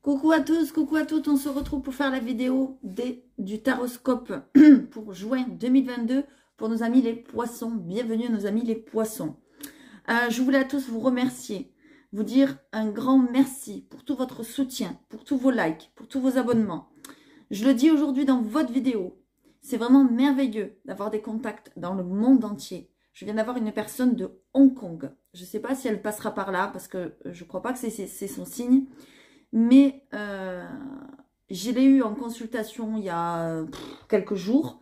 Coucou à tous, coucou à toutes, on se retrouve pour faire la vidéo du taroscope pour juin 2022 pour nos amis les poissons. Bienvenue à nos amis les poissons. Je voulais à tous vous remercier, vous dire un grand merci pour tout votre soutien, pour tous vos likes, pour tous vos abonnements. Je le dis aujourd'hui dans votre vidéo, c'est vraiment merveilleux d'avoir des contacts dans le monde entier. Je viens d'avoir une personne de Hong Kong. Je ne sais pas si elle passera par là parce que je ne crois pas que c'est son signe. Mais je l'ai eu en consultation il y a quelques jours.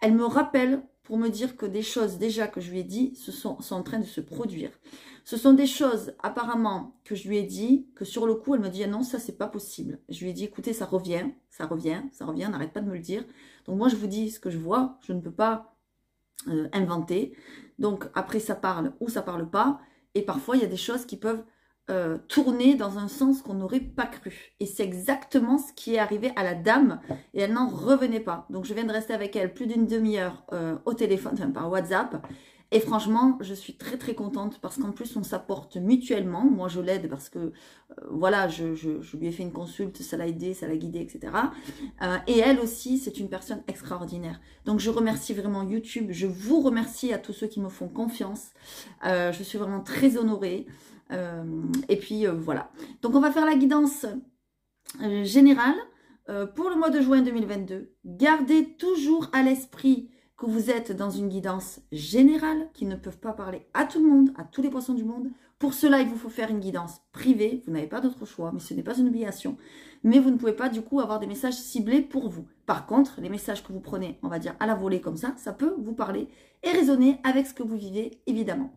Elle me rappelle pour me dire que des choses déjà que je lui ai dit sont en train de se produire. Ce sont des choses apparemment que je lui ai dit, que sur le coup elle me dit ah non ça c'est pas possible. Je lui ai dit écoutez ça revient, n'arrête pas de me le dire. Donc moi je vous dis ce que je vois, je ne peux pas inventer. Donc après ça parle ou ça parle pas. Et parfois il y a des choses qui peuvent tourner dans un sens qu'on n'aurait pas cru. Et c'est exactement ce qui est arrivé à la dame et elle n'en revenait pas. Donc je viens de rester avec elle plus d'une demi-heure au téléphone, enfin par WhatsApp. Et franchement, je suis très très contente parce qu'en plus on s'apporte mutuellement. Moi je l'aide parce que voilà, je lui ai fait une consulte, ça l'a aidé, ça l'a guidé, etc. Et elle aussi, c'est une personne extraordinaire. Donc je remercie vraiment YouTube. Je vous remercie à tous ceux qui me font confiance. Je suis vraiment très honorée. Et puis voilà. Donc on va faire la guidance générale pour le mois de juin 2022. Gardez toujours à l'esprit que vous êtes dans une guidance générale, qui ne peuvent pas parler à tout le monde, à tous les poissons du monde. Pour cela, il vous faut faire une guidance privée. Vous n'avez pas d'autre choix, mais ce n'est pas une obligation. Mais vous ne pouvez pas du coup avoir des messages ciblés pour vous. Par contre, les messages que vous prenez, on va dire à la volée comme ça peut vous parler et résonner avec ce que vous vivez, évidemment.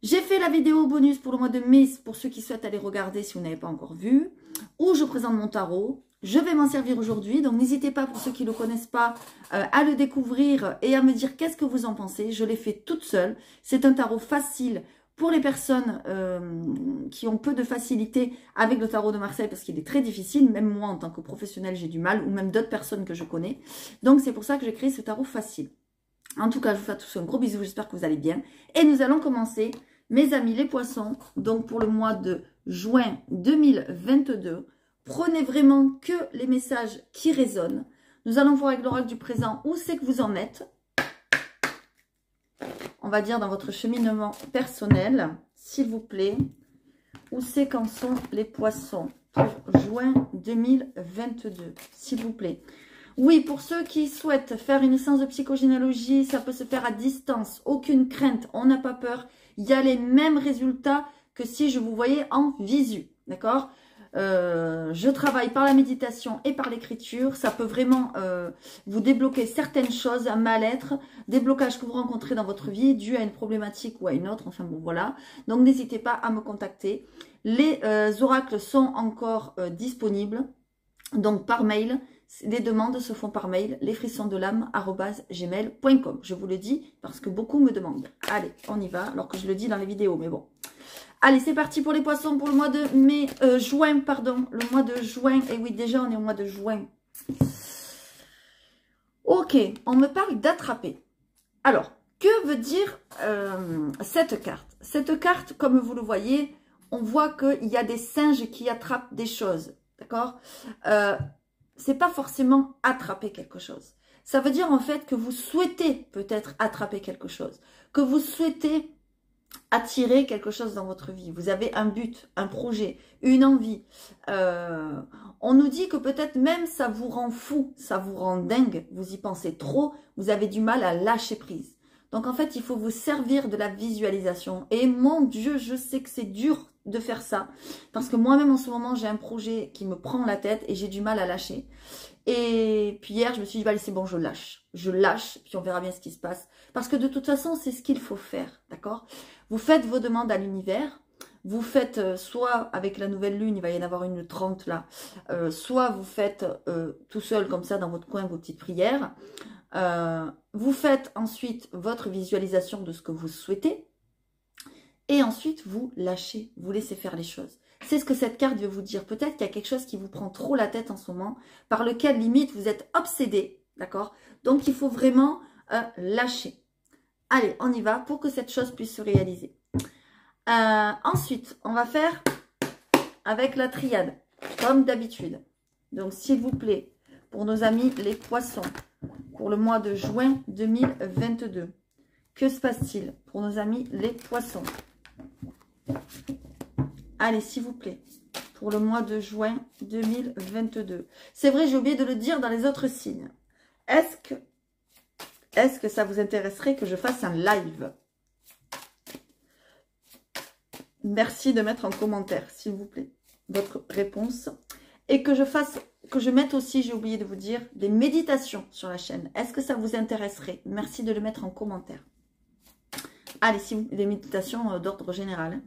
J'ai fait la vidéo bonus pour le mois de mai, pour ceux qui souhaitent aller regarder si vous n'avez pas encore vu, où je présente mon tarot. Je vais m'en servir aujourd'hui, donc n'hésitez pas, pour ceux qui ne le connaissent pas, à le découvrir et à me dire qu'est-ce que vous en pensez. Je l'ai fait toute seule. C'est un tarot facile pour les personnes qui ont peu de facilité avec le tarot de Marseille, parce qu'il est très difficile. Même moi, en tant que professionnelle, j'ai du mal, ou même d'autres personnes que je connais. Donc c'est pour ça que j'ai créé ce tarot facile. En tout cas, je vous fais à tous un gros bisou, j'espère que vous allez bien. Et nous allons commencer, mes amis les poissons, donc pour le mois de juin 2022. Prenez vraiment que les messages qui résonnent. Nous allons voir avec l'oracle du présent où c'est que vous en êtes. On va dire dans votre cheminement personnel, s'il vous plaît. Où c'est qu'en sont les poissons pour juin 2022, s'il vous plaît. Oui, pour ceux qui souhaitent faire une séance de psychogénéalogie, ça peut se faire à distance. Aucune crainte, on n'a pas peur. Il y a les mêmes résultats que si je vous voyais en visu. D'accord ? Je travaille par la méditation et par l'écriture. Ça peut vraiment vous débloquer certaines choses, un mal-être, des blocages que vous rencontrez dans votre vie dû à une problématique ou à une autre. Enfin bon, voilà. Donc n'hésitez pas à me contacter. Les oracles sont encore disponibles. Donc par mail. Les demandes se font par mail, lesfrissonsdelame@gmail.com. Je vous le dis parce que beaucoup me demandent. Allez, on y va, alors que je le dis dans les vidéos, mais bon. Allez, c'est parti pour les poissons pour le mois de juin, pardon. Le mois de juin. Et oui, déjà, on est au mois de juin. Ok, on me parle d'attraper. Alors, que veut dire cette carte? Cette carte, comme vous le voyez, on voit qu'il y a des singes qui attrapent des choses. D'accord? C'est pas forcément attraper quelque chose. Ça veut dire en fait que vous souhaitez peut-être attraper quelque chose. Que vous souhaitez attirer quelque chose dans votre vie. Vous avez un but, un projet, une envie. On nous dit que peut-être même ça vous rend fou, ça vous rend dingue. Vous y pensez trop, vous avez du mal à lâcher prise. Donc en fait, il faut vous servir de la visualisation. Et mon Dieu, je sais que c'est dur de faire ça. Parce que moi-même en ce moment, j'ai un projet qui me prend la tête et j'ai du mal à lâcher. Et puis hier, je me suis dit, bah, allez, c'est bon, je lâche. Je lâche, puis on verra bien ce qui se passe. Parce que de toute façon, c'est ce qu'il faut faire, d'accord? Vous faites vos demandes à l'univers. Vous faites soit avec la nouvelle lune, il va y en avoir une 30 là. Soit vous faites tout seul comme ça dans votre coin vos petites prières. Vous faites ensuite votre visualisation de ce que vous souhaitez. Et ensuite, vous lâchez, vous laissez faire les choses. C'est ce que cette carte veut vous dire. Peut-être qu'il y a quelque chose qui vous prend trop la tête en ce moment, par lequel limite vous êtes obsédé, d'accord? Donc il faut vraiment lâcher. Allez, on y va pour que cette chose puisse se réaliser. Ensuite, on va faire avec la triade. comme d'habitude. Donc, s'il vous plaît, pour nos amis les poissons, pour le mois de juin 2022, que se passe-t-il pour nos amis les poissons? Allez, s'il vous plaît, pour le mois de juin 2022. C'est vrai, j'ai oublié de le dire dans les autres signes. Est-ce que ça vous intéresserait que je fasse un live? Merci de mettre en commentaire, s'il vous plaît, votre réponse. Et que je mette aussi, j'ai oublié de vous dire, des méditations sur la chaîne. Est-ce que ça vous intéresserait? Merci de le mettre en commentaire. Allez, si vous, des méditations d'ordre général. Hein.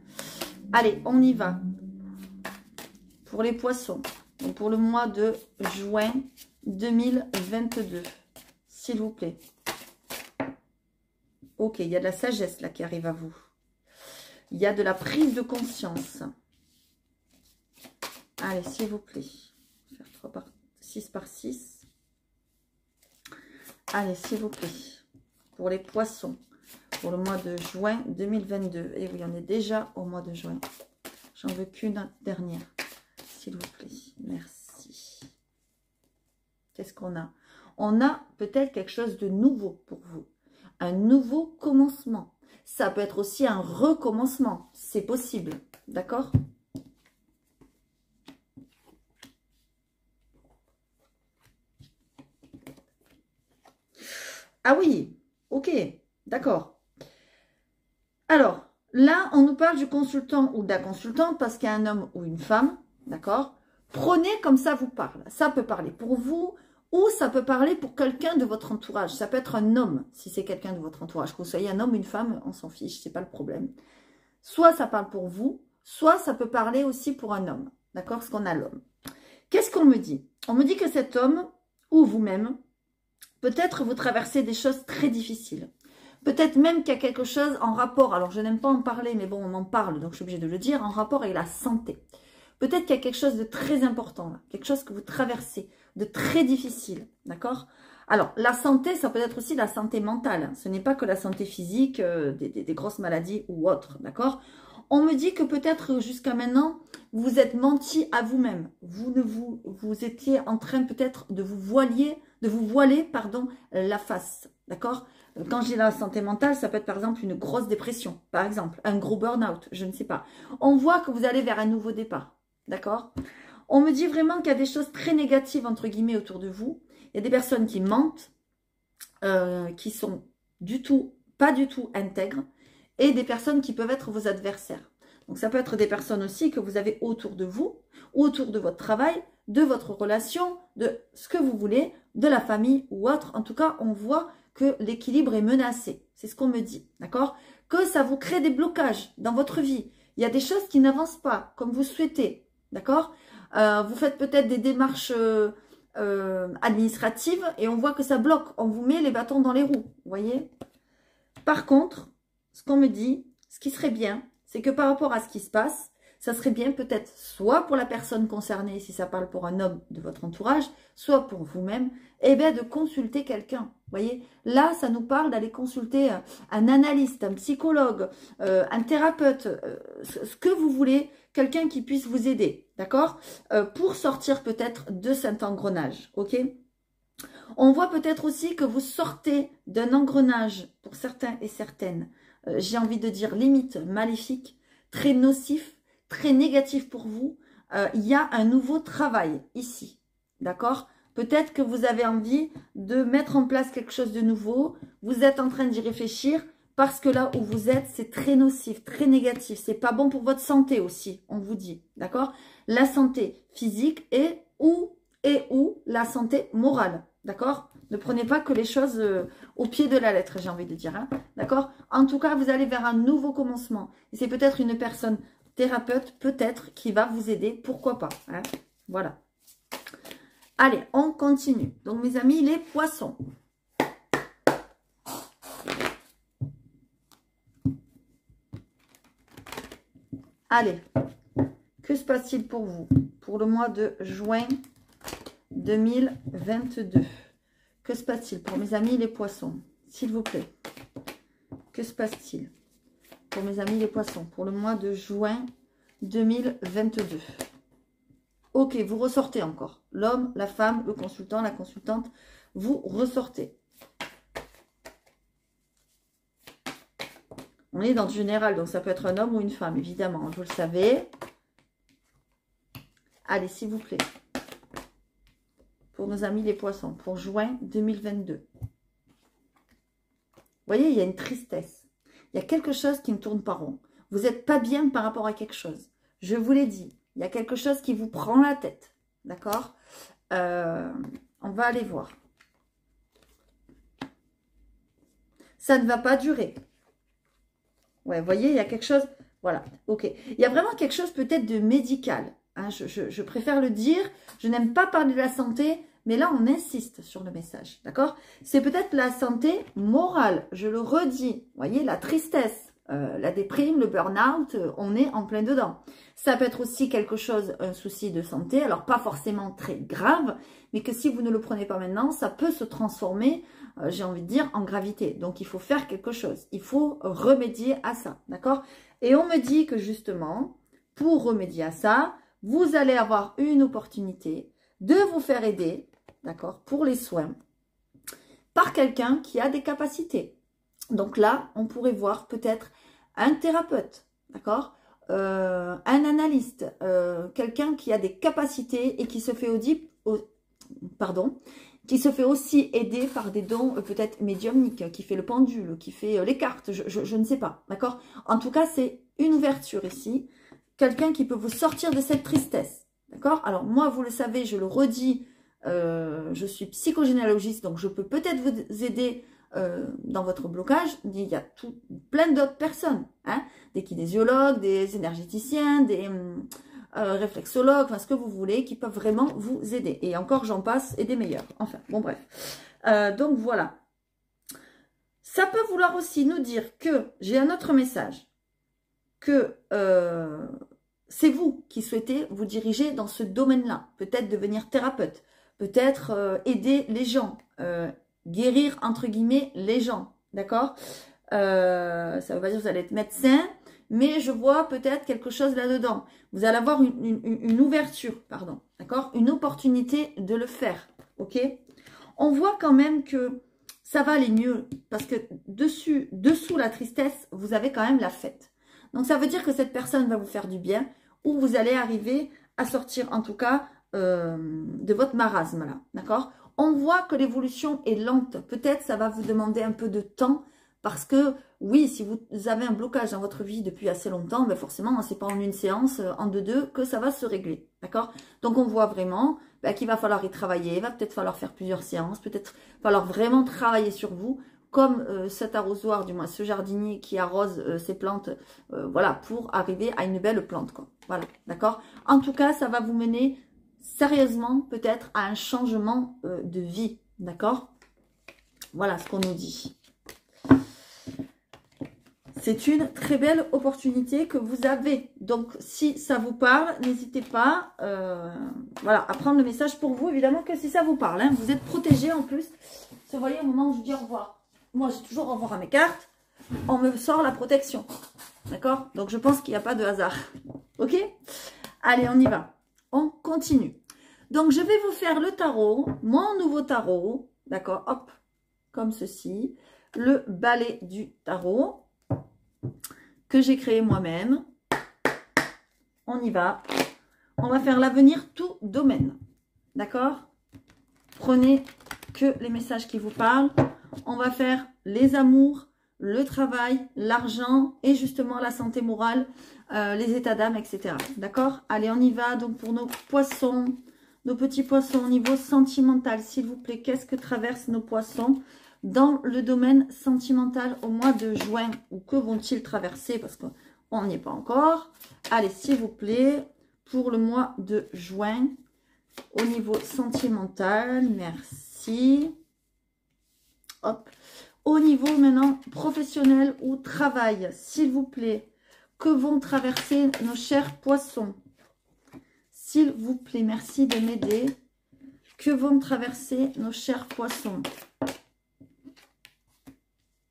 Allez, on y va. Pour les poissons, donc pour le mois de juin 2022, s'il vous plaît. Ok, il y a de la sagesse là qui arrive à vous. Il y a de la prise de conscience. Allez, s'il vous plaît. Faire 6 par 6. Allez, s'il vous plaît. Pour les poissons, pour le mois de juin 2022. Et oui, on est déjà au mois de juin. J'en veux qu'une dernière. S'il vous plaît. Merci. Qu'est-ce qu'on a? On a peut-être quelque chose de nouveau pour vous. Un nouveau commencement. Ça peut être aussi un recommencement. C'est possible. D'accord? Ah oui. Ok. D'accord. Alors, là, on nous parle du consultant ou de la consultante parce qu'il y a un homme ou une femme. D'accord? Prenez comme ça vous parle. Ça peut parler pour vous ou ça peut parler pour quelqu'un de votre entourage. Ça peut être un homme si c'est quelqu'un de votre entourage. Que vous soyez un homme ou une femme, on s'en fiche, c'est pas le problème. Soit ça parle pour vous, soit ça peut parler aussi pour un homme. D'accord? Parce qu'on a l'homme. Qu'est-ce qu'on me dit? On me dit que cet homme ou vous-même, peut-être vous traversez des choses très difficiles. Peut-être même qu'il y a quelque chose en rapport, alors je n'aime pas en parler, mais bon, on en parle, donc je suis obligée de le dire, en rapport avec la santé. Peut-être qu'il y a quelque chose de très important là, quelque chose que vous traversez, de très difficile, d'accord? Alors, la santé, ça peut être aussi la santé mentale. Ce n'est pas que la santé physique, des grosses maladies ou autres, d'accord? On me dit que peut-être jusqu'à maintenant, vous êtes menti à vous-même. Vous étiez en train peut-être de vous voiler, pardon, la face, d'accord? Quand je dis la santé mentale, ça peut être par exemple une grosse dépression, par exemple, un gros burn-out, je ne sais pas. On voit que vous allez vers un nouveau départ, d'accord? On me dit vraiment qu'il y a des choses très négatives, entre guillemets, autour de vous. Il y a des personnes qui mentent, qui sont pas du tout intègres, et des personnes qui peuvent être vos adversaires. Donc ça peut être des personnes aussi que vous avez autour de vous, ou autour de votre travail, de votre relation, de ce que vous voulez, de la famille ou autre. En tout cas, on voit que l'équilibre est menacé. C'est ce qu'on me dit, d'accord? Que ça vous crée des blocages dans votre vie. Il y a des choses qui n'avancent pas comme vous souhaitez, d'accord? Vous faites peut-être des démarches administratives et on voit que ça bloque. On vous met les bâtons dans les roues, vous voyez? Par contre, ce qu'on me dit, ce qui serait bien, c'est que par rapport à ce qui se passe, ça serait bien peut-être soit pour la personne concernée, si ça parle pour un homme de votre entourage, soit pour vous-même, eh bien de consulter quelqu'un. Vous voyez, là, ça nous parle d'aller consulter un analyste, un psychologue, un thérapeute, ce que vous voulez, quelqu'un qui puisse vous aider, d'accord? Pour sortir peut-être de cet engrenage, ok? On voit peut-être aussi que vous sortez d'un engrenage, pour certains et certaines, j'ai envie de dire limite maléfique, très nocif, très négatif pour vous. Il y a un nouveau travail ici, d'accord? Peut-être que vous avez envie de mettre en place quelque chose de nouveau. Vous êtes en train d'y réfléchir parce que là où vous êtes, c'est très nocif, très négatif. C'est pas bon pour votre santé aussi, on vous dit, d'accord? La santé physique et ou la santé morale, d'accord? Ne prenez pas que les choses au pied de la lettre, j'ai envie de dire, hein, d'accord? En tout cas, vous allez vers un nouveau commencement. Et c'est peut-être une personne thérapeute, peut-être, qui va vous aider, pourquoi pas, hein? Voilà. Allez, on continue. Donc, mes amis, les poissons. Allez, que se passe-t-il pour vous pour le mois de juin 2022? Que se passe-t-il pour mes amis les poissons? S'il vous plaît. Que se passe-t-il pour mes amis les poissons pour le mois de juin 2022? Ok, vous ressortez encore. L'homme, la femme, le consultant, la consultante, vous ressortez. On est dans le général, donc ça peut être un homme ou une femme, évidemment, vous le savez. Allez, s'il vous plaît. Pour nos amis les poissons, pour juin 2022. Vous voyez, il y a une tristesse. Il y a quelque chose qui ne tourne pas rond. Vous n'êtes pas bien par rapport à quelque chose. Je vous l'ai dit, il y a quelque chose qui vous prend la tête. D'accord? On va aller voir. Ça ne va pas durer. Ouais, vous voyez, il y a quelque chose... Voilà, ok. Il y a vraiment quelque chose peut-être de médical. Hein, je préfère le dire. Je n'aime pas parler de la santé, mais là, on insiste sur le message. D'accord? C'est peut-être la santé morale. Je le redis. Vous voyez, la tristesse, la déprime, le burn-out, on est en plein dedans. Ça peut être aussi quelque chose, un souci de santé. Alors, pas forcément très grave, mais que si vous ne le prenez pas maintenant, ça peut se transformer... j'ai envie de dire, en gravité. Donc, il faut faire quelque chose. Il faut remédier à ça. D'accord? Et on me dit que justement, pour remédier à ça, vous allez avoir une opportunité de vous faire aider, d'accord, pour les soins, par quelqu'un qui a des capacités. Donc là, on pourrait voir peut-être un thérapeute, d'accord, un analyste, quelqu'un qui a des capacités et qui se fait qui se fait aussi aider par des dons peut-être médiumniques, qui fait le pendule, qui fait les cartes, je ne sais pas, d'accord? En tout cas, c'est une ouverture ici, quelqu'un qui peut vous sortir de cette tristesse, d'accord? Alors moi, vous le savez, je le redis, je suis psychogénéalogiste, donc je peux peut-être vous aider dans votre blocage. Il y a plein d'autres personnes, hein? Des kinésiologues, des énergéticiens, des... réflexologues, enfin ce que vous voulez, qui peuvent vraiment vous aider. Et encore, j'en passe, et des meilleurs. Enfin, bon bref. Donc voilà. Ça peut vouloir aussi nous dire que, j'ai un autre message, que c'est vous qui souhaitez vous diriger dans ce domaine-là. Peut-être devenir thérapeute, peut-être aider les gens, guérir entre guillemets les gens, d'accord? Ça veut pas dire que vous allez être médecin, mais je vois peut-être quelque chose là-dedans. Vous allez avoir une ouverture, pardon, d'accord? Une opportunité de le faire, ok? On voit quand même que ça va aller mieux, parce que dessous la tristesse, vous avez quand même la fête. Donc ça veut dire que cette personne va vous faire du bien, ou vous allez arriver à sortir en tout cas de votre marasme là, d'accord? On voit que l'évolution est lente. Peut-être ça va vous demander un peu de temps, parce que, oui, si vous avez un blocage dans votre vie depuis assez longtemps, ben forcément, c'est pas en une séance, en deux, que ça va se régler. D'accord? Donc, on voit vraiment qu'il va falloir y travailler, il va peut-être falloir faire plusieurs séances, peut-être falloir vraiment travailler sur vous, comme cet arrosoir, du moins ce jardinier qui arrose ses plantes, voilà, pour arriver à une belle plante, quoi. Voilà, d'accord? En tout cas, ça va vous mener sérieusement, peut-être, à un changement de vie, d'accord? Voilà ce qu'on nous dit. C'est une très belle opportunité que vous avez. Donc, si ça vous parle, n'hésitez pas voilà, à prendre le message pour vous. Évidemment que si ça vous parle, hein, vous êtes protégé en plus. Vous voyez, au moment où je dis au revoir, moi, j'ai toujours au revoir à mes cartes. On me sort la protection. D'accord? Donc, je pense qu'il n'y a pas de hasard. Ok? Allez, on y va. On continue. Donc, je vais vous faire le tarot, mon nouveau tarot. D'accord? Hop, comme ceci. Le balai du tarot que j'ai créé moi-même. On y va. On va faire l'avenir tout domaine. D'accord? Prenez que les messages qui vous parlent. On va faire les amours, le travail, l'argent et justement la santé morale, les états d'âme, etc. D'accord? Allez, on y va. Donc pour nos poissons, nos petits poissons au niveau sentimental, s'il vous plaît, qu'est-ce que traversent nos poissons dans le domaine sentimental au mois de juin? Ou que vont-ils traverser? Parce qu'on n'y est pas encore. Allez, s'il vous plaît, pour le mois de juin, au niveau sentimental, merci. Hop. Au niveau maintenant professionnel ou travail, s'il vous plaît, que vont traverser nos chers poissons? S'il vous plaît, merci de m'aider. Que vont traverser nos chers poissons?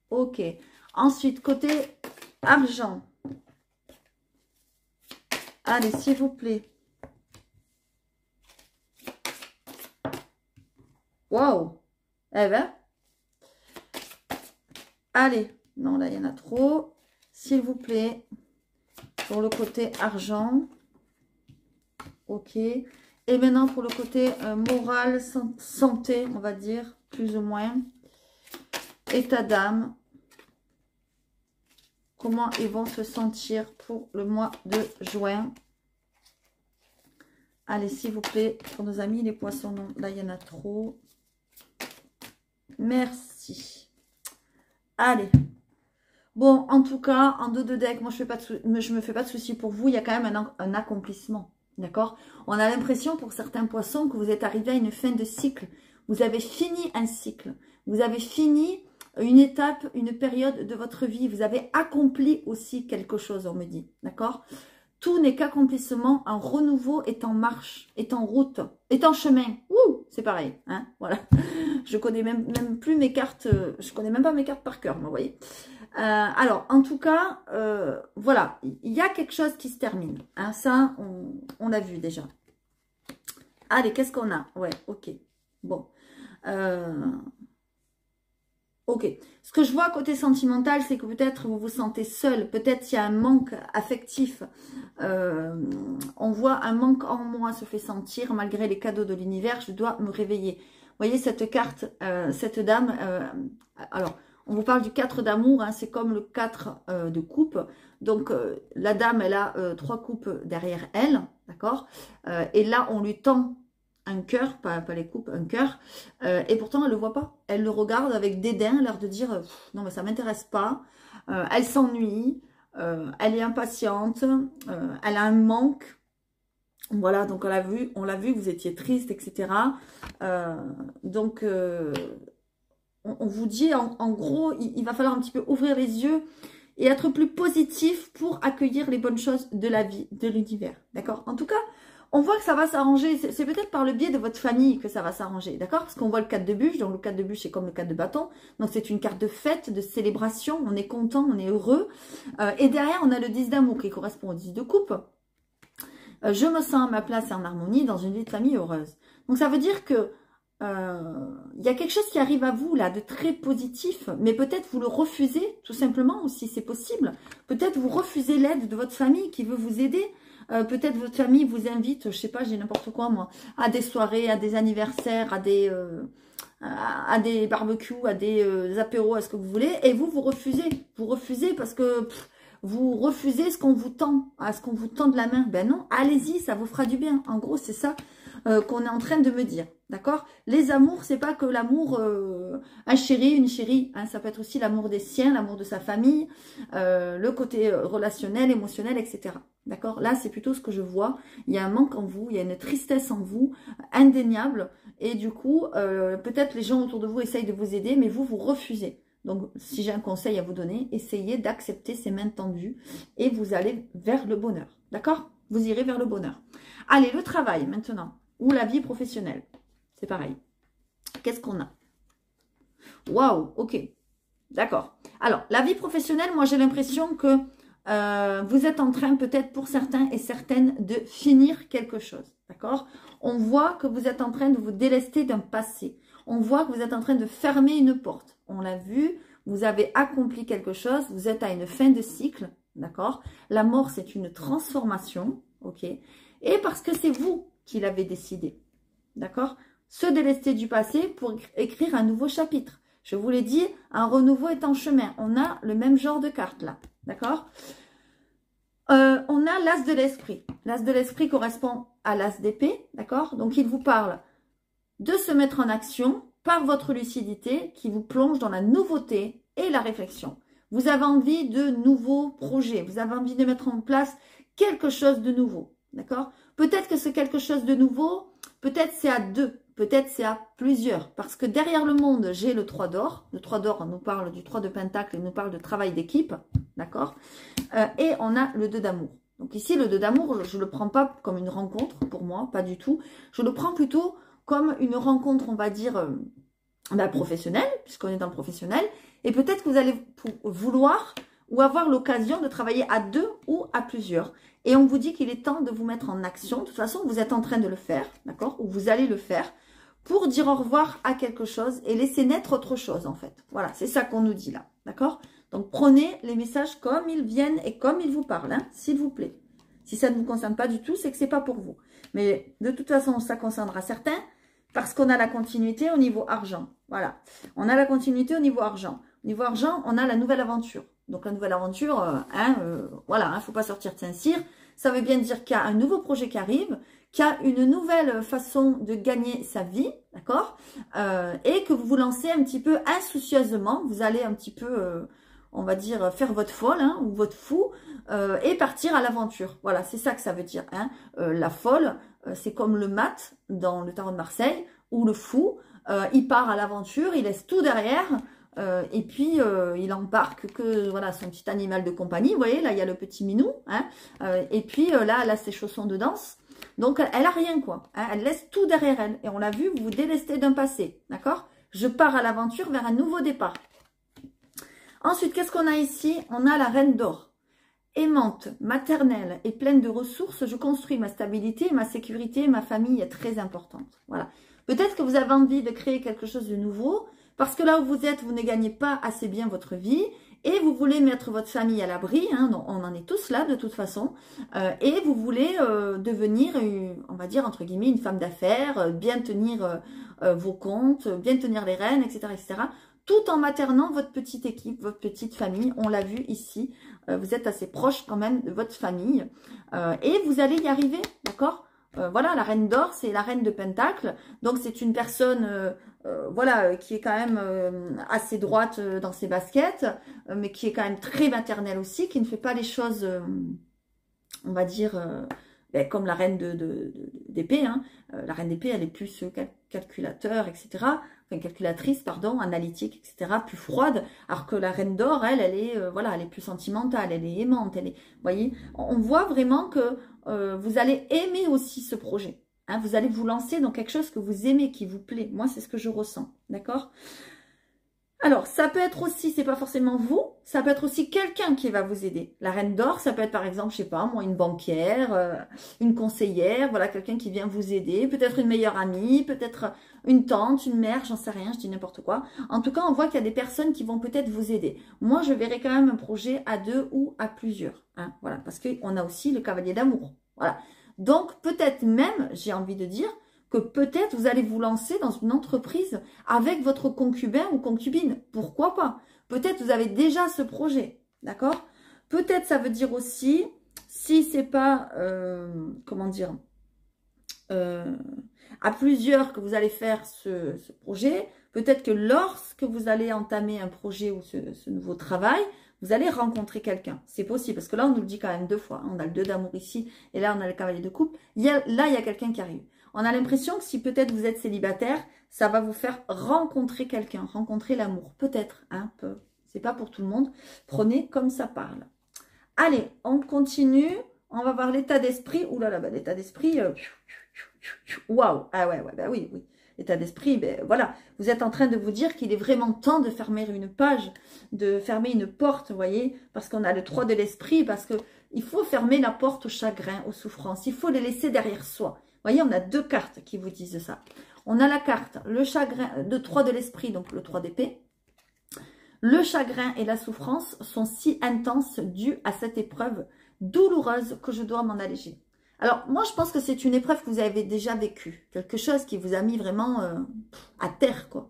Ok. Ensuite, côté argent. Allez, s'il vous plaît. Waouh. Eh ben. Allez. Non, là, il y en a trop. S'il vous plaît. Pour le côté argent. Ok. Et maintenant, pour le côté moral, santé, on va dire. Plus ou moins. État d'âme. Comment ils vont se sentir pour le mois de juin. Allez, s'il vous plaît, pour nos amis les poissons. Non, là, il y en a trop. Merci. Allez. Bon, en tout cas, en dos de deck, moi, je me fais pas de soucis pour vous. Il y a quand même un accomplissement. D'accord? On a l'impression, pour certains poissons, que vous êtes arrivé à une fin de cycle. Vous avez fini un cycle. Vous avez fini une étape, une période de votre vie. Vous avez accompli aussi quelque chose, on me dit. D'accord? Tout n'est qu'accomplissement. Un renouveau est en marche, est en route, est en chemin. Ouh, c'est pareil. Hein, voilà. Je connais même plus mes cartes. Je connais même pas mes cartes par cœur, vous voyez. Alors, en tout cas, voilà. Il y a quelque chose qui se termine. Hein, ça, on l'a vu déjà. Allez, qu'est-ce qu'on a? Ouais, ok. Bon. Ok. Ce que je vois côté sentimental, c'est que peut-être vous vous sentez seul. Peut-être il y a un manque affectif. On voit un manque en moi se fait sentir. Malgré les cadeaux de l'univers, je dois me réveiller. Vous voyez cette carte, cette dame. Alors, on vous parle du 4 d'amour. Hein, c'est comme le 4 de coupe. Donc, la dame, elle a 3 coupes derrière elle. D'accord. Et là, on lui tend un cœur, pas les coupes, un cœur, et pourtant elle le voit pas, elle le regarde avec dédain, l'air de dire non mais ça m'intéresse pas, elle s'ennuie, elle est impatiente, elle a un manque, voilà, donc on l'a vu, vous étiez triste, etc. Donc on vous dit en gros, il va falloir un petit peu ouvrir les yeux et être plus positif pour accueillir les bonnes choses de la vie, de l'univers, d'accord? En tout cas, on voit que ça va s'arranger. C'est peut-être par le biais de votre famille que ça va s'arranger. D'accord? Parce qu'on voit le 4 de bûche. Donc, le 4 de bûche, c'est comme le 4 de bâton. Donc, c'est une carte de fête, de célébration. On est content, on est heureux. Et derrière, on a le 10 d'amour qui correspond au 10 de coupe. Je me sens à ma place et en harmonie dans une vie de famille heureuse. Donc, ça veut dire que il y a quelque chose qui arrive à vous, là, de très positif. Mais peut-être vous le refusez, tout simplement, ou si c'est possible. Peut-être vous refusez l'aide de votre famille qui veut vous aider. Peut-être votre famille vous invite, je sais pas, j'ai n'importe quoi moi, à des soirées, à des anniversaires, à des barbecues, à des apéros, à ce que vous voulez, et vous refusez. Vous refusez parce que vous refusez ce qu'on vous tend, à ce qu'on vous tend de la main. Ben non, allez-y, ça vous fera du bien. En gros, c'est ça qu'on est en train de me dire. D'accord? Les amours, c'est pas que l'amour, un chéri, une chérie. Hein, ça peut être aussi l'amour des siens, l'amour de sa famille, le côté relationnel, émotionnel, etc. D'accord? Là, c'est plutôt ce que je vois. Il y a un manque en vous, il y a une tristesse en vous, indéniable. Et du coup, peut-être les gens autour de vous essayent de vous aider, mais vous refusez. Donc, si j'ai un conseil à vous donner, essayez d'accepter ces mains tendues et vous allez vers le bonheur. D'accord? Vous irez vers le bonheur. Allez, le travail maintenant. Ou la vie professionnelle. C'est pareil. Qu'est-ce qu'on a? Waouh, ok. D'accord. Alors, la vie professionnelle, moi, j'ai l'impression que vous êtes en train, peut-être pour certains et certaines, de finir quelque chose. D'accord? On voit que vous êtes en train de vous délester d'un passé. On voit que vous êtes en train de fermer une porte. On l'a vu, vous avez accompli quelque chose, vous êtes à une fin de cycle. D'accord? La mort, c'est une transformation. Ok? Et parce que c'est vous qui l'avez décidé. D'accord? Se délester du passé pour écrire un nouveau chapitre. Je vous l'ai dit, un renouveau est en chemin. On a le même genre de carte là. D'accord? On a l'as de l'esprit. L'as de l'esprit correspond à l'as d'épée. D'accord? Donc, il vous parle de se mettre en action par votre lucidité qui vous plonge dans la nouveauté et la réflexion. Vous avez envie de nouveaux projets. Vous avez envie de mettre en place quelque chose de nouveau. D'accord? Peut-être que c'est quelque chose de nouveau. Peut-être c'est à deux. Peut-être c'est à plusieurs. Parce que derrière le monde, j'ai le 3 d'or. Le 3 d'or, on nous parle du 3 de pentacle. Il nous parle de travail d'équipe. D'accord? Et on a le 2 d'amour. Donc ici, le 2 d'amour, je ne le prends pas comme une rencontre pour moi. Pas du tout. Je le prends plutôt comme une rencontre, on va dire, professionnelle. Puisqu'on est dans le professionnel. Et peut-être que vous allez vouloir ou avoir l'occasion de travailler à deux ou à plusieurs. Et on vous dit qu'il est temps de vous mettre en action. De toute façon, vous êtes en train de le faire, d'accord? Ou vous allez le faire pour dire au revoir à quelque chose et laisser naître autre chose en fait. Voilà, c'est ça qu'on nous dit là, d'accord? Donc prenez les messages comme ils viennent et comme ils vous parlent, hein, s'il vous plaît. Si ça ne vous concerne pas du tout, c'est que c'est pas pour vous. Mais de toute façon, ça concernera certains parce qu'on a la continuité au niveau argent. Voilà, on a la continuité au niveau argent. Au niveau argent, on a la nouvelle aventure. Donc la nouvelle aventure, voilà, hein, faut pas sortir de Saint-Cyr. Ça veut bien dire qu'il y a un nouveau projet qui arrive, qu'il y a une nouvelle façon de gagner sa vie, d'accord, et que vous vous lancez un petit peu insoucieusement. Vous allez un petit peu, on va dire, faire votre folle hein, ou votre fou et partir à l'aventure. Voilà, c'est ça que ça veut dire. Hein. La folle, c'est comme le mat dans le tarot de Marseille, ou le fou, il part à l'aventure, il laisse tout derrière. Et puis il embarque que voilà son petit animal de compagnie, vous voyez là il y a le petit minou, hein, et puis là elle a ses chaussons de danse, donc elle a rien quoi, hein, elle laisse tout derrière elle, et on l'a vu, vous vous délestez d'un passé, d'accord, je pars à l'aventure vers un nouveau départ. Ensuite qu'est-ce qu'on a ici? On a la reine d'or, aimante, maternelle et pleine de ressources, je construis ma stabilité, ma sécurité, ma famille est très importante, voilà. Peut-être que vous avez envie de créer quelque chose de nouveau, parce que là où vous êtes, vous ne gagnez pas assez bien votre vie et vous voulez mettre votre famille à l'abri, hein, on en est tous là de toute façon, et vous voulez devenir, on va dire entre guillemets, une femme d'affaires, bien tenir vos comptes, bien tenir les rênes, etc., etc., tout en maternant votre petite équipe, votre petite famille. On l'a vu ici, vous êtes assez proche quand même de votre famille et vous allez y arriver, d'accord ? Voilà, la reine d'or, c'est la reine de Pentacle. Donc, c'est une personne voilà, qui est quand même assez droite dans ses baskets, mais qui est quand même très maternelle aussi, qui ne fait pas les choses, on va dire, comme la reine d'épée. Hein. La reine d'épée, elle est plus calculateur, etc. Enfin, calculatrice, pardon, analytique, etc. Plus froide. Alors que la reine d'or, elle est, voilà, elle est plus sentimentale, elle est aimante. Elle est, vous voyez, on voit vraiment que vous allez aimer aussi ce projet. Hein, vous allez vous lancer dans quelque chose que vous aimez, qui vous plaît. Moi, c'est ce que je ressens. D'accord ? Alors, ça peut être aussi, c'est pas forcément vous, ça peut être aussi quelqu'un qui va vous aider. La reine d'or, ça peut être par exemple, je sais pas, moi, une banquière, une conseillère, voilà, quelqu'un qui vient vous aider, peut-être une meilleure amie, peut-être une tante, une mère, j'en sais rien, je dis n'importe quoi. En tout cas, on voit qu'il y a des personnes qui vont peut-être vous aider. Moi, je verrai quand même un projet à 2 ou à plusieurs. Hein, voilà, parce qu'on a aussi le cavalier d'amour. Voilà. Donc, peut-être même, j'ai envie de dire, que peut-être vous allez vous lancer dans une entreprise avec votre concubin ou concubine. Pourquoi pas? Peut-être vous avez déjà ce projet, d'accord? Peut-être ça veut dire aussi, si c'est pas, comment dire, à plusieurs que vous allez faire ce projet, peut-être que lorsque vous allez entamer un projet ou ce nouveau travail, vous allez rencontrer quelqu'un. C'est possible, parce que là, on nous le dit quand même 2 fois. Hein. On a le 2 d'amour ici, et là, on a le cavalier de coupe. Là, il y a quelqu'un qui arrive. On a l'impression que si peut-être vous êtes célibataire, ça va vous faire rencontrer quelqu'un, rencontrer l'amour. Peut-être, hein, c'est pas pour tout le monde. Prenez comme ça parle. Allez, on continue. On va voir l'état d'esprit. Ouh là là, bah, l'état d'esprit. Waouh. Ah ouais, bah oui. L'état d'esprit, ben voilà. Vous êtes en train de vous dire qu'il est vraiment temps de fermer une page, de fermer une porte, vous voyez, parce qu'on a le 3 de l'esprit, parce que il faut fermer la porte au chagrin, aux souffrances. Il faut les laisser derrière soi. Vous voyez, on a 2 cartes qui vous disent ça. On a la carte, le chagrin, de 3 de l'esprit, donc le 3 d'épée. Le chagrin et la souffrance sont si intenses dues à cette épreuve douloureuse que je dois m'en alléger. Alors, moi, je pense que c'est une épreuve que vous avez déjà vécue. Quelque chose qui vous a mis vraiment à terre, quoi.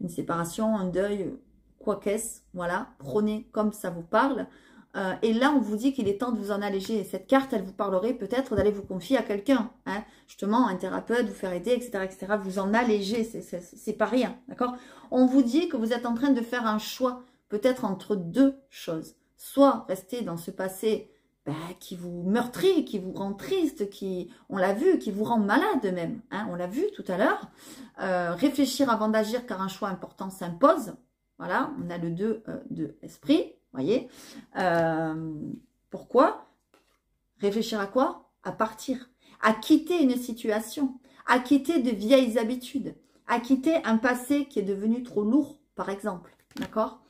Une séparation, un deuil, quoi qu'est-ce. Voilà, prenez comme ça vous parle. Et là, on vous dit qu'il est temps de vous en alléger. Et cette carte, elle vous parlerait peut-être d'aller vous confier à quelqu'un. Hein, justement, un thérapeute, vous faire aider, etc., etc. Vous en alléger, c'est pas rien, d'accord? On vous dit que vous êtes en train de faire un choix, peut-être entre 2 choses. Soit rester dans ce passé qui vous meurtrit, qui vous rend triste, on l'a vu, qui vous rend malade même. Hein, on l'a vu tout à l'heure. Réfléchir avant d'agir car un choix important s'impose. Voilà, on a le 2 de l'esprit. Voyez, pourquoi? Réfléchir à quoi? À partir, à quitter une situation, à quitter de vieilles habitudes, à quitter un passé qui est devenu trop lourd, par exemple, d'accord?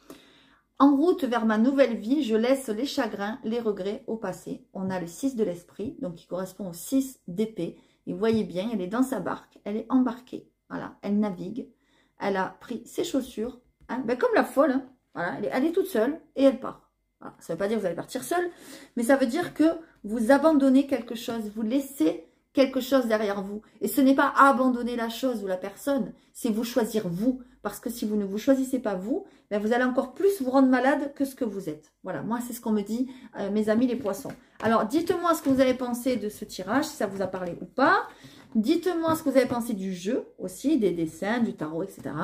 En route vers ma nouvelle vie, je laisse les chagrins, les regrets au passé. On a le 6 de l'esprit, donc qui correspond au 6 d'épée. Et vous voyez bien, elle est dans sa barque, elle est embarquée, Voilà, elle navigue. Elle a pris ses chaussures, hein, ben comme la folle. Hein. Voilà, elle est toute seule et elle part. Voilà, ça ne veut pas dire que vous allez partir seule, mais ça veut dire que vous abandonnez quelque chose, vous laissez quelque chose derrière vous. Et ce n'est pas abandonner la chose ou la personne, c'est vous choisir vous. Parce que si vous ne vous choisissez pas vous, ben vous allez encore plus vous rendre malade que ce que vous êtes. Voilà, moi c'est ce qu'on me dit, mes amis les poissons. Alors dites-moi ce que vous avez pensé de ce tirage, si ça vous a parlé ou pas. Dites-moi ce que vous avez pensé du jeu aussi, des dessins, du tarot, etc.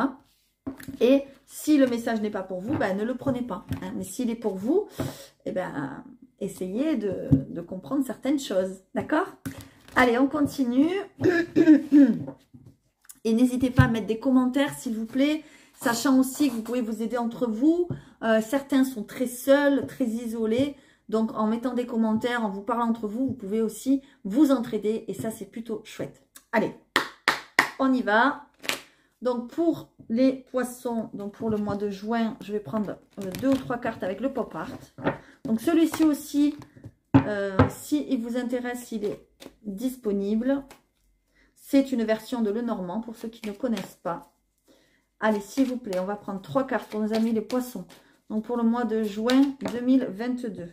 Et si le message n'est pas pour vous, ben, ne le prenez pas. Hein. Mais s'il est pour vous, eh ben, essayez de comprendre certaines choses. D'accord ? Allez, on continue. Et n'hésitez pas à mettre des commentaires, s'il vous plaît, sachant aussi que vous pouvez vous aider entre vous. Certains sont très seuls, très isolés. Donc, en mettant des commentaires, en vous parlant entre vous, vous pouvez aussi vous entraider. Et ça, c'est plutôt chouette. Allez, on y va. Donc, pour les poissons, donc pour le mois de juin, je vais prendre 2 ou 3 cartes avec le pop art. Donc, celui-ci aussi, si il vous intéresse, il est disponible. C'est une version de Lenormand pour ceux qui ne connaissent pas. Allez, s'il vous plaît, on va prendre 3 cartes pour nos amis les poissons. Donc, pour le mois de juin 2022.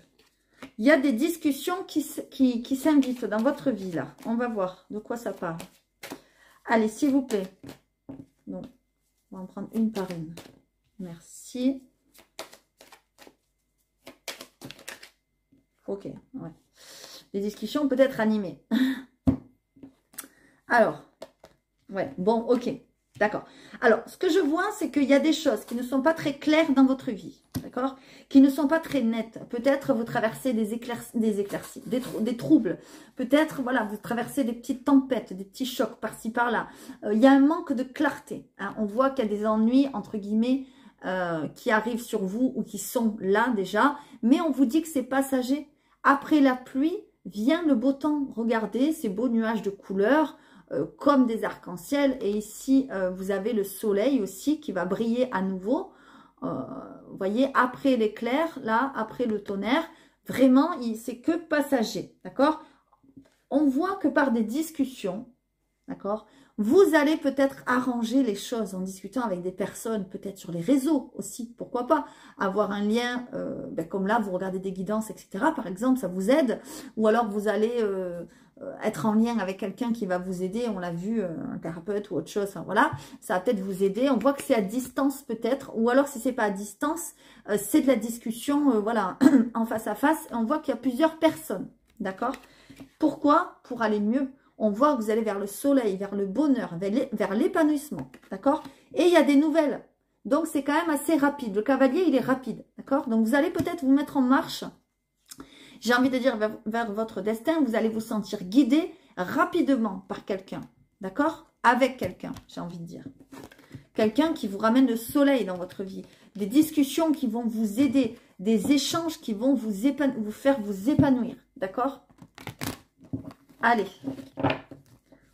Il y a des discussions qui s'invitent dans votre vie, là. On va voir de quoi ça parle. Allez, s'il vous plaît. Donc, on va en prendre une par une. Merci. Ok, ouais. Les discussions peut-être animées. Alors, ouais, bon, ok, d'accord. Alors, ce que je vois, c'est qu'il y a des choses qui ne sont pas très claires dans votre vie, d'accord? Qui ne sont pas très nettes. Peut-être vous traversez des éclaircies, des troubles. Peut-être, voilà, vous traversez des petites tempêtes, des petits chocs par-ci, par-là. Il y a un manque de clarté. Hein. On voit qu'il y a des ennuis, entre guillemets, qui arrivent sur vous ou qui sont là déjà. Mais on vous dit que c'est passager. Après la pluie, vient le beau temps. Regardez ces beaux nuages de couleurs. Comme des arcs-en-ciel. Et ici, vous avez le soleil aussi qui va briller à nouveau. Vous voyez, après l'éclair, là, après le tonnerre, vraiment, c'est que passager. D'accord? On voit que par des discussions, d'accord, vous allez peut-être arranger les choses en discutant avec des personnes, peut-être sur les réseaux aussi, pourquoi pas, avoir un lien, comme là, vous regardez des guidances, etc. Par exemple, ça vous aide. Ou alors, vous allez... être en lien avec quelqu'un qui va vous aider, on l'a vu, un thérapeute ou autre chose, enfin, voilà, ça va peut-être vous aider, on voit que c'est à distance peut-être, ou alors si c'est pas à distance, c'est de la discussion, voilà, en face à face, on voit qu'il y a plusieurs personnes, d'accord? Pourquoi? Pour aller mieux, on voit que vous allez vers le soleil, vers le bonheur, vers l'épanouissement, d'accord? Et il y a des nouvelles, donc c'est quand même assez rapide, le cavalier il est rapide, d'accord? Donc vous allez peut-être vous mettre en marche. J'ai envie de dire vers votre destin, vous allez vous sentir guidé rapidement par quelqu'un. D'accord? Avec quelqu'un, j'ai envie de dire. Quelqu'un qui vous ramène le soleil dans votre vie. Des discussions qui vont vous aider. Des échanges qui vont vous faire vous épanouir. D'accord? Allez.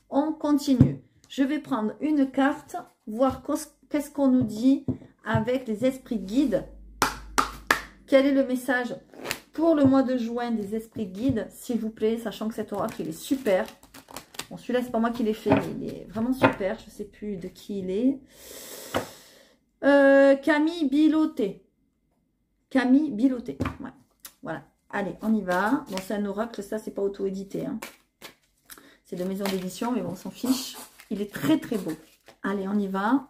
On continue. Je vais prendre une carte, voir qu'est-ce qu'on nous dit avec les esprits guides. Quel est le message pour le mois de juin des esprits guides, s'il vous plaît, sachant que cet oracle, il est super. Bon, celui-là, c'est pas moi qui l'ai fait, mais il est vraiment super. Je ne sais plus de qui il est. Camille Biloté. Camille Biloté. Ouais. Voilà. Allez, on y va. Bon, c'est un oracle, ça, c'est pas auto-édité. Hein. C'est de maison d'édition, mais bon, on s'en fiche. Il est très, très beau. Allez, on y va.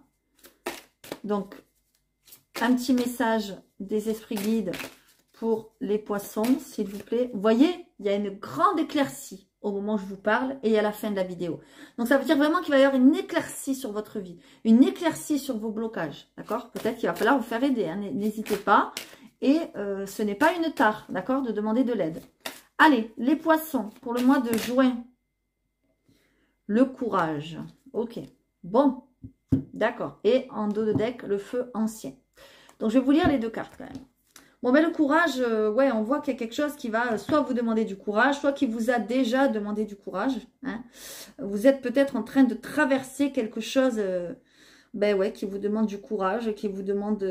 Donc, un petit message des esprits guides pour les poissons, s'il vous plaît. Vous voyez, il y a une grande éclaircie au moment où je vous parle et à la fin de la vidéo. Donc, ça veut dire vraiment qu'il va y avoir une éclaircie sur votre vie, une éclaircie sur vos blocages, d'accord? Peut-être qu'il va falloir vous faire aider, hein, n'hésitez pas. Et ce n'est pas une tare, d'accord, de demander de l'aide. Allez, les poissons, pour le mois de juin. Le courage, ok. Bon, d'accord. Et en dos de deck, le feu ancien. Donc, je vais vous lire les deux cartes quand même. Bon, ben le courage, ouais, on voit qu'il y a quelque chose qui va soit vous demander du courage, soit qui vous a déjà demandé du courage. Hein. Vous êtes peut-être en train de traverser quelque chose, ben ouais, qui vous demande du courage, qui vous demande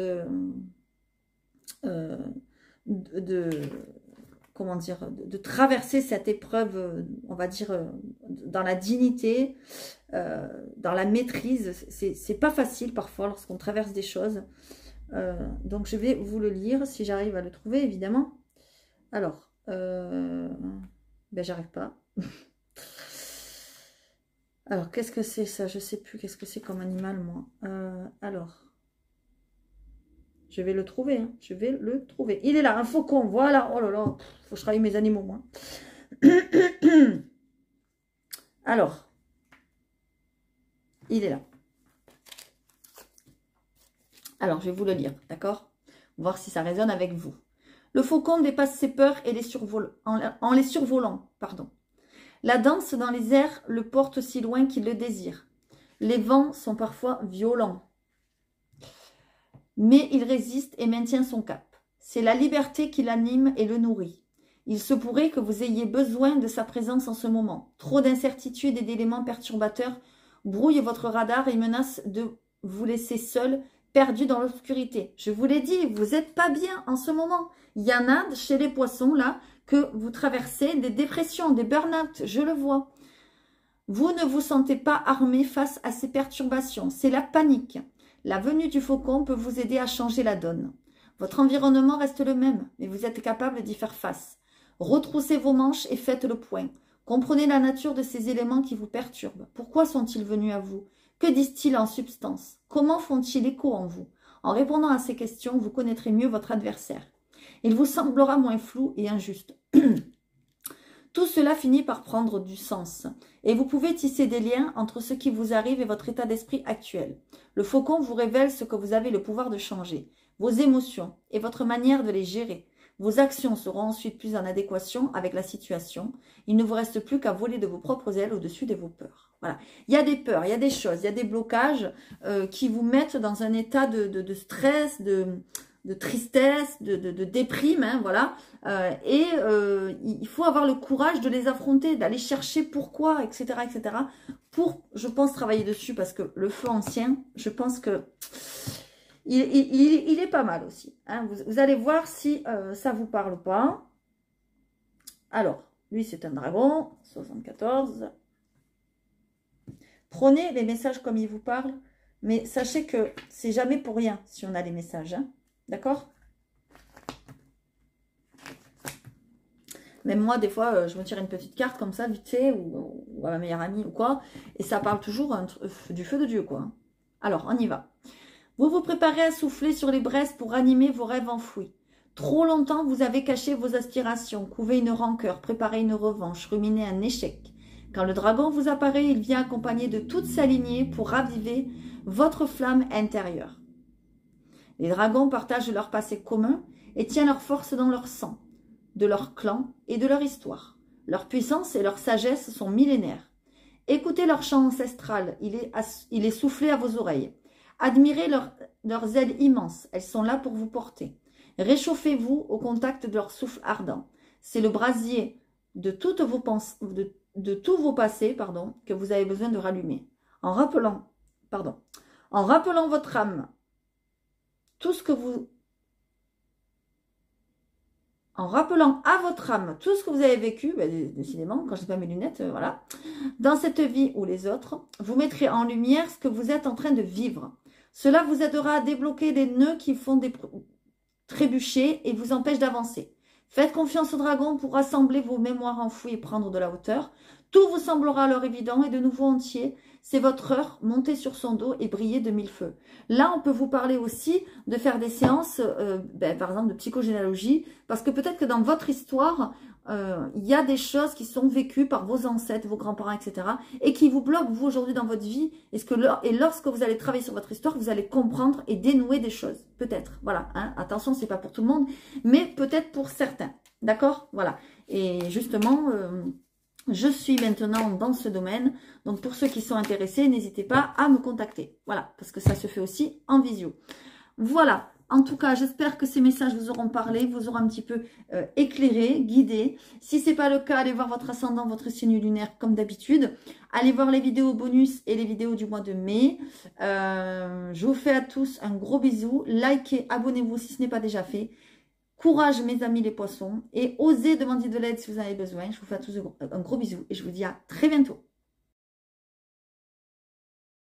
comment dire, de traverser cette épreuve, on va dire, dans la dignité, dans la maîtrise. C'est pas facile parfois lorsqu'on traverse des choses. Donc je vais vous le lire si j'arrive à le trouver, évidemment. Alors, ben j'arrive pas. Alors, qu'est-ce que c'est ça? Je sais plus qu'est-ce que c'est comme animal, moi. Alors, je vais le trouver, hein. Je vais le trouver. Il est là, un faucon, voilà. Oh là là, faut que je travaille mes animaux, moi. Alors, il est là. Alors, je vais vous le lire, d'accord? Voir si ça résonne avec vous. Le faucon dépasse ses peurs et en les survolant, pardon. La danse dans les airs le porte si loin qu'il le désire. Les vents sont parfois violents. Mais il résiste et maintient son cap. C'est la liberté qui l'anime et le nourrit. Il se pourrait que vous ayez besoin de sa présence en ce moment. Trop d'incertitudes et d'éléments perturbateurs brouillent votre radar et menacent de vous laisser seul, perdu dans l'obscurité. Je vous l'ai dit, vous n'êtes pas bien en ce moment. Il y en a chez les poissons, là, que vous traversez des dépressions, des burn-out, je le vois. Vous ne vous sentez pas armé face à ces perturbations. C'est la panique. La venue du faucon peut vous aider à changer la donne. Votre environnement reste le même, mais vous êtes capable d'y faire face. Retroussez vos manches et faites le point. Comprenez la nature de ces éléments qui vous perturbent. Pourquoi sont-ils venus à vous? Que disent-ils en substance? Comment font-ils écho en vous? En répondant à ces questions, vous connaîtrez mieux votre adversaire. Il vous semblera moins flou et injuste. Tout cela finit par prendre du sens. Et vous pouvez tisser des liens entre ce qui vous arrive et votre état d'esprit actuel. Le faucon vous révèle ce que vous avez le pouvoir de changer, vos émotions et votre manière de les gérer. Vos actions seront ensuite plus en adéquation avec la situation. Il ne vous reste plus qu'à voler de vos propres ailes au-dessus de vos peurs. Voilà. Il y a des peurs, il y a des choses, il y a des blocages qui vous mettent dans un état de stress, de tristesse, de déprime, hein, voilà. Il faut avoir le courage de les affronter, d'aller chercher pourquoi, etc., etc. Pour, je pense, travailler dessus, parce que le feu ancien, je pense que il est pas mal aussi. Hein. Vous allez voir si ça vous parle ou pas. Alors, lui, c'est un dragon, 74. Prenez les messages comme ils vous parlent, mais sachez que c'est jamais pour rien si on a les messages, hein. D'accord? Même moi, des fois, je me tire une petite carte comme ça, vite fait, ou à ma meilleure amie ou quoi, et ça parle toujours du feu de Dieu, quoi. Alors, on y va. Vous vous préparez à souffler sur les braises pour animer vos rêves enfouis. Trop longtemps, vous avez caché vos aspirations, couvé une rancœur, préparé une revanche, ruminé un échec. Quand le dragon vous apparaît, il vient accompagné de toute sa lignée pour raviver votre flamme intérieure. Les dragons partagent leur passé commun et tiennent leur force dans leur sang, de leur clan et de leur histoire. Leur puissance et leur sagesse sont millénaires. Écoutez leur chant ancestral, il est soufflé à vos oreilles. Admirez leurs ailes immenses, elles sont là pour vous porter. Réchauffez-vous au contact de leur souffle ardent. C'est le brasier de tous vos passés que vous avez besoin de rallumer. En rappelant votre âme, en rappelant à votre âme tout ce que vous avez vécu, décidément, quand je n'ai pas mes lunettes, voilà, dans cette vie ou les autres, vous mettrez en lumière ce que vous êtes en train de vivre. Cela vous aidera à débloquer les nœuds qui font trébucher et vous empêchent d'avancer. Faites confiance au dragon pour rassembler vos mémoires enfouies et prendre de la hauteur. Tout vous semblera alors évident et de nouveau entier. C'est votre heure, montez sur son dos et brillez de mille feux. Là, on peut vous parler aussi de faire des séances, par exemple de psychogénéalogie, parce que peut-être que dans votre histoire, il y a des choses qui sont vécues par vos ancêtres, vos grands-parents, etc. et qui vous bloquent, vous, aujourd'hui, dans votre vie. Et lorsque vous allez travailler sur votre histoire, vous allez comprendre et dénouer des choses. Peut-être, voilà. Hein. Attention, c'est pas pour tout le monde, mais peut-être pour certains. D'accord? Voilà. Et justement... je suis maintenant dans ce domaine, donc pour ceux qui sont intéressés, n'hésitez pas à me contacter. Voilà, parce que ça se fait aussi en visio. Voilà, en tout cas, j'espère que ces messages vous auront parlé, vous auront un petit peu éclairé, guidé. Si ce n'est pas le cas, allez voir votre ascendant, votre signe lunaire comme d'habitude. Allez voir les vidéos bonus et les vidéos du mois de mai. Je vous fais à tous un gros bisou. Likez, abonnez-vous si ce n'est pas déjà fait. Courage mes amis les poissons et osez demander de l'aide si vous en avez besoin. Je vous fais à tous un gros bisou et je vous dis à très bientôt.